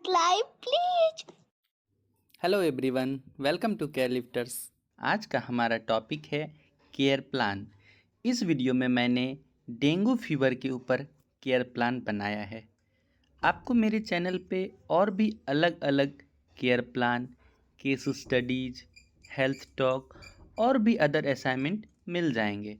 subscribe please. Hello everyone, welcome to care lifters. आज का हमारा टॉपिक है केयर प्लान। इस वीडियो में मैंने डेंगू फीवर के ऊपर केयर प्लान बनाया है। आपको मेरे चैनल पे और भी अलग अलग care plan, case studies, health talk और भी अदर असाइनमेंट मिल जाएंगे।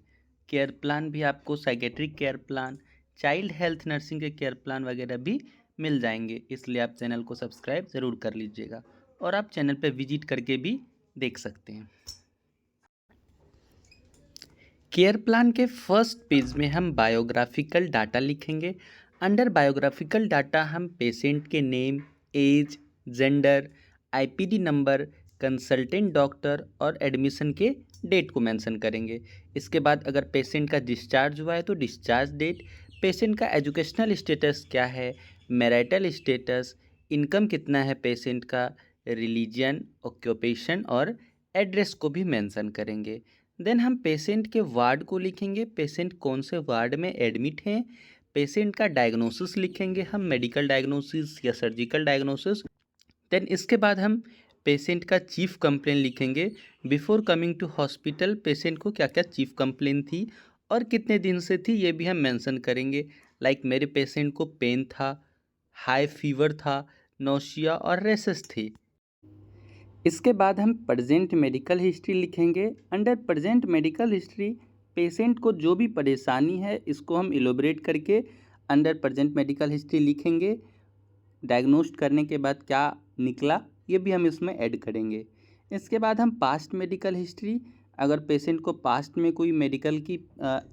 केयर प्लान भी आपको psychiatric care plan, child health nursing के केयर प्लान वगैरह भी मिल जाएंगे। इसलिए आप चैनल को सब्सक्राइब ज़रूर कर लीजिएगा और आप चैनल पर विजिट करके भी देख सकते हैं। केयर प्लान के फर्स्ट पेज में हम बायोग्राफिकल डाटा लिखेंगे। अंडर बायोग्राफिकल डाटा हम पेशेंट के name, age, gender, IPD number, consultant doctor और एडमिशन के डेट को मेंशन करेंगे। इसके बाद अगर पेशेंट का डिस्चार्ज हुआ है तो डिस्चार्ज डेट, पेशेंट का एजुकेशनल स्टेटस क्या है, मैरिटल स्टेटस, इनकम कितना है पेशेंट का, रिलीजन, ऑक्यूपेशन और एड्रेस को भी मेंशन करेंगे। देन हम पेशेंट के वार्ड को लिखेंगे, पेशेंट कौन से वार्ड में एडमिट हैं। पेशेंट का डायग्नोसिस लिखेंगे हम, मेडिकल डायग्नोसिस या सर्जिकल डायग्नोसिस। देन इसके बाद हम पेशेंट का चीफ कंप्लेन लिखेंगे। Before coming to hospital patient को क्या क्या चीफ कंप्लेन थी और कितने दिन से थी ये भी हम मेंशन करेंगे। लाइक मेरे पेशेंट को पेन था, हाई फीवर था, नोशिया और रेसेस थी। इसके बाद हम प्रेजेंट मेडिकल हिस्ट्री लिखेंगे। Under present medical history patient को जो भी परेशानी है इसको हम इलोबरेट करके अंडर प्रेजेंट मेडिकल हिस्ट्री लिखेंगे। डायग्नोस्ट करने के बाद क्या निकला ये भी हम इसमें ऐड करेंगे। इसके बाद हम पास्ट मेडिकल हिस्ट्री, अगर पेशेंट को पास्ट में कोई मेडिकल की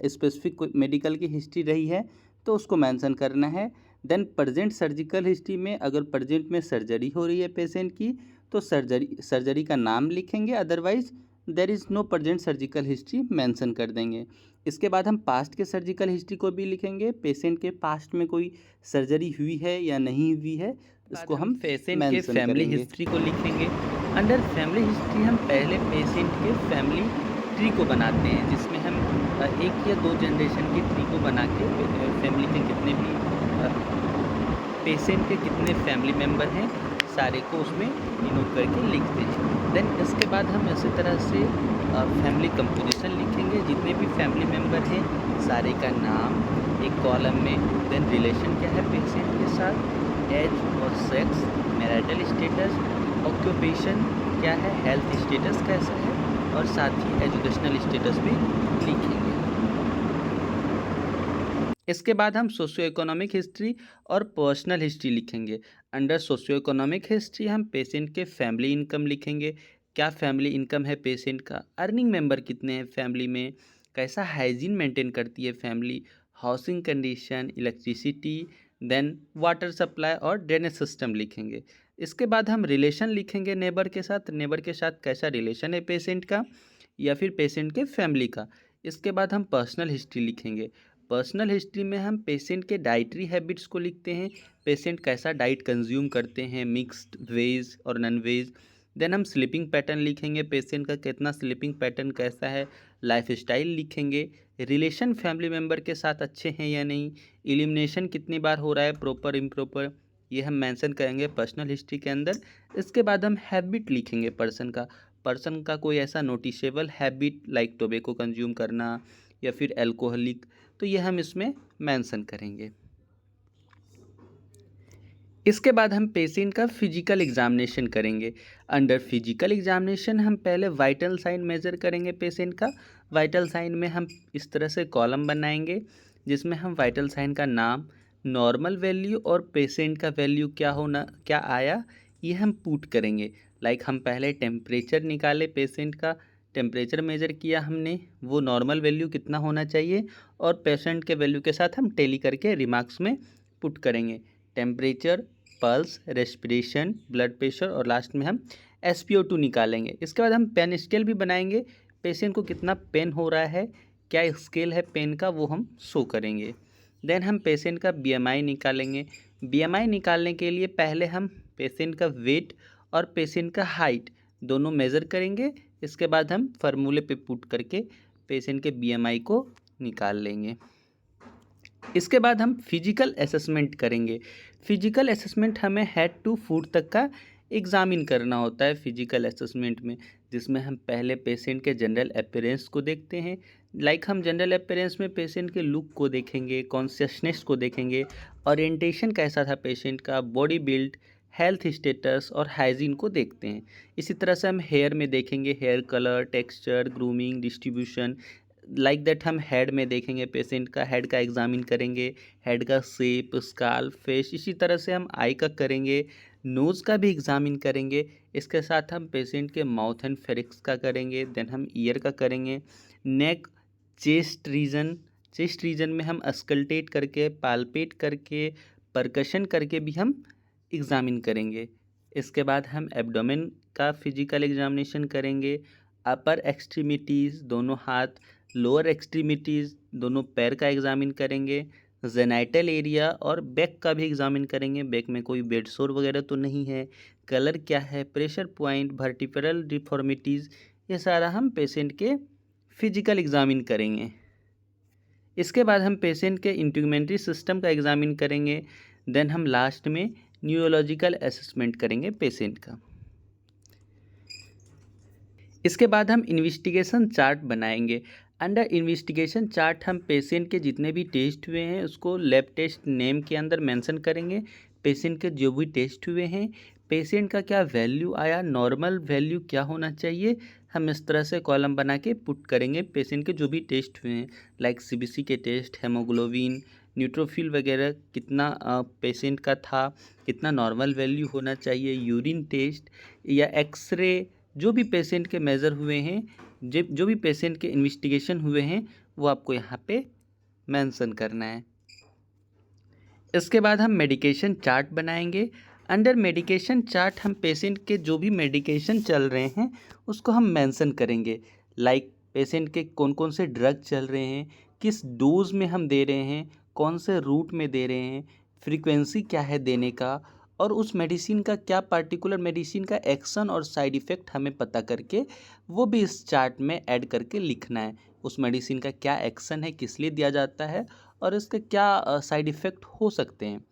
स्पेसिफिक मेडिकल की हिस्ट्री रही है तो उसको मेंशन करना है। देन प्रेजेंट सर्जिकल हिस्ट्री में अगर प्रेजेंट में सर्जरी हो रही है पेशेंट की तो सर्जरी का नाम लिखेंगे, otherwise there is no present surgical history mention कर देंगे। इसके बाद हम पास्ट के सर्जिकल हिस्ट्री को भी लिखेंगे, पेशेंट के पास्ट में कोई सर्जरी हुई है या नहीं हुई है इसको हम पेशेंट के फैमिली हिस्ट्री को लिखेंगे। अंडर फैमिली हिस्ट्री हम पहले पेशेंट के फैमिली ट्री को बनाते हैं, जिसमें हम एक या दो जनरेशन की ट्री को बना के फैमिली के कितने भी पेशेंट के कितने फैमिली मेम्बर हैं सारे को उसमें डिनोट करके लिखते हैं। देन इसके बाद हम इसी तरह से फैमिली कंपोजिशन लिखेंगे, जितने भी फैमिली मेम्बर हैं सारे का नाम एक कॉलम में। देन रिलेशन क्या है पेशेंट के साथ, एज और सेक्स, मैरिटल स्टेटस, ऑक्यूपेशन क्या है, हेल्थ स्टेटस कैसा है और साथ ही एजुकेशनल स्टेटस भी लिखेंगे। इसके बाद हम सोशियो इकोनॉमिक हिस्ट्री और पर्सनल हिस्ट्री लिखेंगे। अंडर सोशियो इकोनॉमिक हिस्ट्री हम पेशेंट के फैमिली इनकम लिखेंगे, क्या फैमिली इनकम है पेशेंट का, अर्निंग मेंबर कितने हैं फैमिली में, कैसा हाइजीन मेंटेन करती है family, housing condition, electricity, then water supply और ड्रेनेज सिस्टम लिखेंगे। इसके बाद हम रिलेशन लिखेंगे नेबर के साथ, नेबर के साथ कैसा रिलेशन है पेशेंट का या फिर पेशेंट के फैमिली का। इसके बाद हम पर्सनल हिस्ट्री लिखेंगे। पर्सनल हिस्ट्री में हम पेशेंट के डाइटरी हैबिट्स को लिखते हैं, पेशेंट कैसा डाइट कंज्यूम करते हैं, मिक्स्ड वेज और नॉन वेज। देन हम स्लीपिंग पैटर्न लिखेंगे, पेशेंट का कितना स्लीपिंग पैटर्न कैसा है, लाइफ स्टाइल लिखेंगे, रिलेशन फैमिली मेम्बर के साथ अच्छे हैं या नहीं, एलिमिनेशन कितनी बार हो रहा है, प्रॉपर इम्प्रॉपर, ये हम मेंशन करेंगे पर्सनल हिस्ट्री के अंदर। इसके बाद हम हैबिट लिखेंगे पर्सन का कोई ऐसा noticeable habit like tobacco consume करना या फिर अल्कोहलिक, तो ये हम इसमें मेंशन करेंगे। इसके बाद हम पेशेंट का फिजिकल एग्जामिनेशन करेंगे। अंडर फिजिकल एग्जामिनेशन हम पहले वाइटल साइन मेजर करेंगे पेशेंट का। वाइटल साइन में हम इस तरह से कॉलम बनाएंगे जिसमें हम वाइटल साइन का नाम, नॉर्मल वैल्यू और पेशेंट का वैल्यू क्या आया ये हम पुट करेंगे। लाइक हम पहले टेम्परेचर निकाले, पेशेंट का टेम्परेचर मेजर किया हमने, वो नॉर्मल वैल्यू कितना होना चाहिए और पेशेंट के वैल्यू के साथ हम टेली करके रिमार्क्स में पुट करेंगे। Temperature, pulse, respiration, blood pressure और लास्ट में हम SpO2 निकालेंगे। इसके बाद हम पेन स्केल भी बनाएंगे, पेशेंट को कितना पेन हो रहा है, क्या स्केल है पेन का वो हम शो करेंगे। देन हम पेशेंट का BMI निकालेंगे। BMI निकालने के लिए पहले हम पेशेंट का वेट और पेशेंट का हाइट दोनों मेज़र करेंगे। इसके बाद हम फार्मूले पे पुट करके पेशेंट के BMI को निकाल लेंगे। इसके बाद हम फिजिकल असेसमेंट करेंगे। फिजिकल असेसमेंट हमें हेड टू फुट तक का एग्जामिन करना होता है फिजिकल असेसमेंट में, जिसमें हम पहले पेशेंट के जनरल अपीयरेंस को देखते हैं। हम जनरल अपीयरेंस में पेशेंट के लुक को देखेंगे, कॉन्शियसनेस को देखेंगे, ओरिएंटेशन कैसा था पेशेंट का, बॉडी बिल्ड, हेल्थ स्टेटस और हाइजीन को देखते हैं। इसी तरह से हम हेयर में देखेंगे, hair colour, texture, grooming, distribution. हम हेड में देखेंगे, पेशेंट का हेड का एग्जामिन करेंगे, हेड का शेप, स्काल्प, फेस। इसी तरह से हम आई का करेंगे, नोज़ का भी एग्जामिन करेंगे। इसके साथ हम पेशेंट के माउथ एंड फेरिक्स का करेंगे, देन हम ईयर का करेंगे, नेक, चेस्ट रीजन में हम अस्कल्टेट करके, पाल्पेट करके, परकशन करके भी हम एग्जामिन करेंगे। इसके बाद हम एब्डोमेन का फिजिकल एग्जामिनेशन करेंगे, अपर एक्सट्रीमिटीज़ दोनों हाथ, लोअर एक्सट्रीमिटीज़ दोनों पैर का एग्जामिन करेंगे, जेनाइटल एरिया और बैक का भी एग्जामिन करेंगे, बैक में कोई बेड सोर वगैरह तो नहीं है, कलर क्या है, प्रेशर पॉइंट, वर्टिब्रल डिफॉर्मिटीज़, ये सारा हम पेशेंट के फिजिकल एग्जामिन करेंगे। इसके बाद हम पेशेंट के इंटीग्यूमेंट्री सिस्टम का एग्जामिन करेंगे, देन हम लास्ट में न्यूरोलॉजिकल असेसमेंट करेंगे पेशेंट का। इसके बाद हम इन्वेस्टिगेशन चार्ट बनाएंगे। अंडर इन्वेस्टिगेशन चार्ट हम पेशेंट के जितने भी टेस्ट हुए हैं उसको लैब टेस्ट नेम के अंदर मेंशन करेंगे। पेशेंट के जो भी टेस्ट हुए हैं, पेशेंट का क्या वैल्यू आया, नॉर्मल वैल्यू क्या होना चाहिए, हम इस तरह से कॉलम बना के पुट करेंगे पेशेंट के जो भी टेस्ट हुए हैं, सीबीसी के टेस्ट, हेमोग्लोबिन, न्यूट्रोफिल वगैरह कितना पेशेंट का था, कितना नॉर्मल वैल्यू होना चाहिए, यूरिन टेस्ट या एक्सरे, जो भी पेशेंट के मेज़र हुए हैं, जो भी पेशेंट के इन्वेस्टिगेशन हुए हैं, वो आपको यहाँ पे मेंशन करना है। इसके बाद हम मेडिकेशन चार्ट बनाएंगे। अंडर मेडिकेशन चार्ट हम पेशेंट के जो भी मेडिकेशन चल रहे हैं उसको हम मेंशन करेंगे, पेशेंट के कौन कौन से ड्रग चल रहे हैं, किस डोज में हम दे रहे हैं, कौन से रूट में दे रहे हैं, फ्रीक्वेंसी क्या है देने का, और उस मेडिसिन का क्या, पार्टिकुलर मेडिसिन का एक्शन और साइड इफ़ेक्ट हमें पता करके वो भी इस चार्ट में ऐड करके लिखना है। उस मेडिसिन का क्या एक्शन है, किस लिए दिया जाता है और इसके क्या साइड इफ़ेक्ट हो सकते हैं।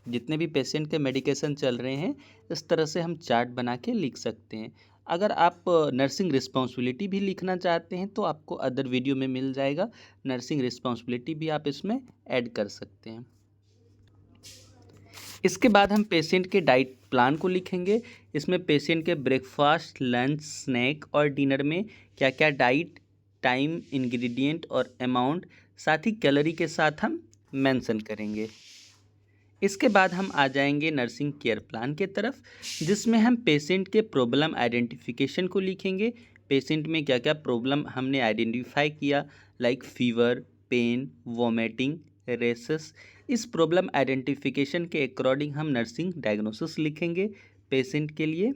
जितने भी पेशेंट के मेडिकेशन चल रहे हैं इस तरह से हम चार्ट बना के लिख सकते हैं। अगर आप नर्सिंग रिस्पॉन्सिबिलिटी भी लिखना चाहते हैं तो आपको अदर वीडियो में मिल जाएगा, नर्सिंग रिस्पॉन्सिबिलिटी भी आप इसमें ऐड कर सकते हैं। इसके बाद हम पेशेंट के डाइट प्लान को लिखेंगे। इसमें पेशेंट के ब्रेकफास्ट, लंच, स्नैक और डिनर में क्या क्या डाइट, टाइम, इंग्रेडिएंट और अमाउंट, साथ ही कैलोरी के साथ हम मेंशन करेंगे। इसके बाद हम आ जाएंगे नर्सिंग केयर प्लान के तरफ, जिसमें हम पेशेंट के प्रॉब्लम आइडेंटिफिकेशन को लिखेंगे। पेशेंट में क्या क्या प्रॉब्लम हमने आइडेंटिफाई किया, फीवर, पेन, वॉमिटिंग, रेसेस। इस प्रॉब्लम आइडेंटिफिकेशन के अकॉर्डिंग हम नर्सिंग डायग्नोसिस लिखेंगे पेशेंट के लिए।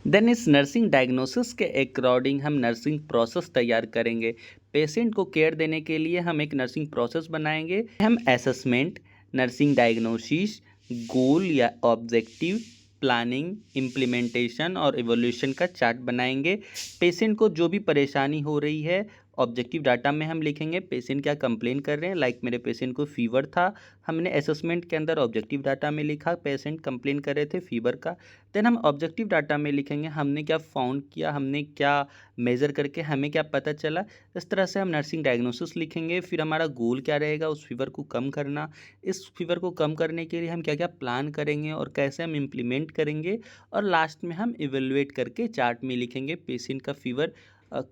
देन इस नर्सिंग डायग्नोसिस के अकॉर्डिंग हम नर्सिंग प्रोसेस तैयार करेंगे। पेशेंट को केयर देने के लिए हम एक नर्सिंग प्रोसेस बनाएंगे। हम असेसमेंट, नर्सिंग डायग्नोसिस, गोल या ऑब्जेक्टिव, प्लानिंग, इम्प्लीमेंटेशन और इवोल्यूशन का चार्ट बनाएंगे। पेशेंट को जो भी परेशानी हो रही है ऑब्जेक्टिव डाटा में हम लिखेंगे, पेशेंट क्या कंप्लेन कर रहे हैं। मेरे पेशेंट को फीवर था, हमने असेसमेंट के अंदर ऑब्जेक्टिव डाटा में लिखा पेशेंट कंप्लेन कर रहे थे फीवर का। देन हम ऑब्जेक्टिव डाटा में लिखेंगे हमने क्या फाउंड किया, हमने क्या मेज़र करके हमें क्या पता चला। इस तरह से हम नर्सिंग डायग्नोसिस लिखेंगे। फिर हमारा गोल क्या रहेगा, उस फीवर को कम करना। इस फीवर को कम करने के लिए हम क्या क्या प्लान करेंगे और कैसे हम इम्प्लीमेंट करेंगे, और लास्ट में हम इवेलुएट करके चार्ट में लिखेंगे पेशेंट का फीवर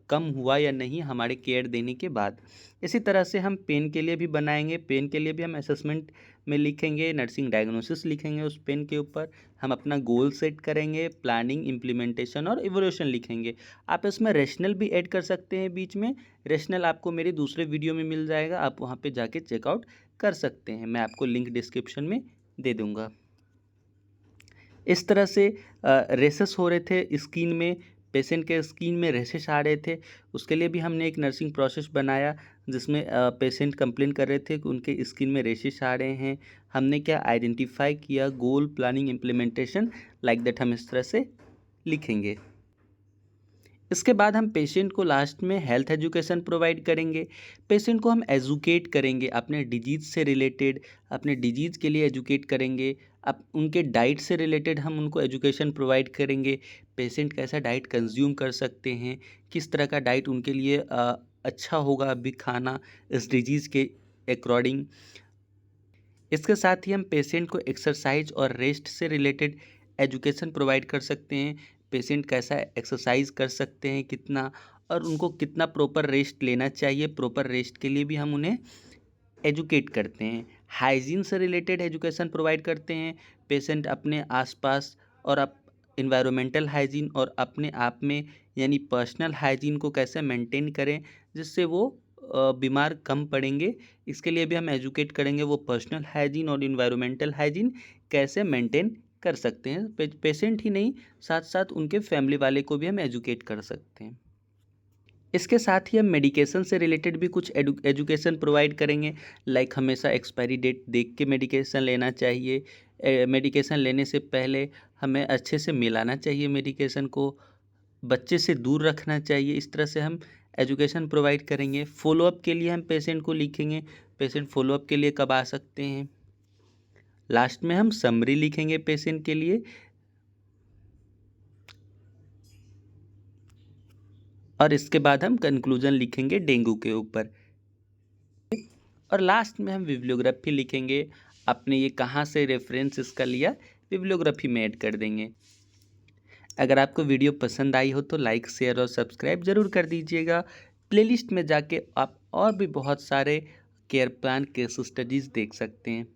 कम हुआ या नहीं हमारे केयर देने के बाद। इसी तरह से हम पेन के लिए भी बनाएंगे। पेन के लिए भी हम असेसमेंट में लिखेंगे, नर्सिंग डायग्नोसिस लिखेंगे, उस पेन के ऊपर हम अपना गोल सेट करेंगे, प्लानिंग, इम्प्लीमेंटेशन और इवोल्यूशन लिखेंगे। आप इसमें रेशनल भी ऐड कर सकते हैं बीच में। रेशनल आपको मेरे दूसरे वीडियो में मिल जाएगा, आप वहाँ पे जाके चेकआउट कर सकते हैं, मैं आपको लिंक डिस्क्रिप्शन में दे दूँगा। इस तरह से रेसेस हो रहे थे स्किन में, पेशेंट के स्किन में रैशेस आ रहे थे, उसके लिए भी हमने एक नर्सिंग प्रोसेस बनाया जिसमें पेशेंट कंप्लेन कर रहे थे कि उनके स्किन में रैशेस आ रहे हैं। हमने क्या आइडेंटिफाई किया, गोल, प्लानिंग, इम्प्लीमेंटेशन, हम इस तरह से लिखेंगे। इसके बाद हम पेशेंट को लास्ट में हेल्थ एजुकेशन प्रोवाइड करेंगे। पेशेंट को हम एजुकेट करेंगे अपने डिजीज़ से रिलेटेड, अपने डिजीज़ के लिए एजुकेट करेंगे। अब उनके डाइट से रिलेटेड हम उनको एजुकेशन प्रोवाइड करेंगे। पेशेंट कैसा डाइट कंज्यूम कर सकते हैं, किस तरह का डाइट उनके लिए अच्छा होगा अभी खाना इस डिजीज़ के अकॉर्डिंग। इसके साथ ही हम पेशेंट को एक्सरसाइज और रेस्ट से रिलेटेड एजुकेशन प्रोवाइड कर सकते हैं। पेशेंट कैसा एक्सरसाइज कर सकते हैं, कितना, और उनको कितना प्रॉपर रेस्ट लेना चाहिए। प्रॉपर रेस्ट के लिए भी हम उन्हें एजुकेट करते हैं। हाइजीन से रिलेटेड एजुकेशन प्रोवाइड करते हैं। पेशेंट अपने आसपास और इन्वायरमेंटल हाइजीन और अपने आप में यानी पर्सनल हाइजीन को कैसे मेंटेन करें जिससे वो बीमार कम पड़ेंगे। इसके लिए भी हम एजुकेट करेंगे वो पर्सनल हाइजीन और इन्वायरमेंटल हाइजीन कैसे मेंटेन कर सकते हैं। पेशेंट ही नहीं, साथ साथ उनके फैमिली वाले को भी हम एजुकेट कर सकते हैं। इसके साथ ही हम मेडिकेशन से रिलेटेड भी कुछ एजुकेशन प्रोवाइड करेंगे। लाइक हमेशा एक्सपायरी डेट देख के मेडिकेशन लेना चाहिए। मेडिकेशन लेने से पहले हमें अच्छे से मिलाना चाहिए मेडिकेशन को, बच्चे से दूर रखना चाहिए। इस तरह से हम एजुकेशन प्रोवाइड करेंगे। फॉलोअप के लिए हम पेशेंट को लिखेंगे, पेशेंट फॉलोअप के लिए कब आ सकते हैं। लास्ट में हम समरी लिखेंगे पेशेंट के लिए, और इसके बाद हम कंक्लूजन लिखेंगे डेंगू के ऊपर, और लास्ट में हम बिब्लियोग्राफी लिखेंगे। आपने ये कहाँ से रेफरेंस इसका लिया, बिब्लियोग्राफी में ऐड कर देंगे। अगर आपको वीडियो पसंद आई हो तो लाइक, शेयर और सब्सक्राइब ज़रूर कर दीजिएगा। प्लेलिस्ट में जाके आप और भी बहुत सारे केयर प्लान केस स्टडीज़ देख सकते हैं।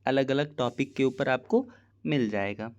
अलग अलग टॉपिक के ऊपर आपको मिल जाएगा।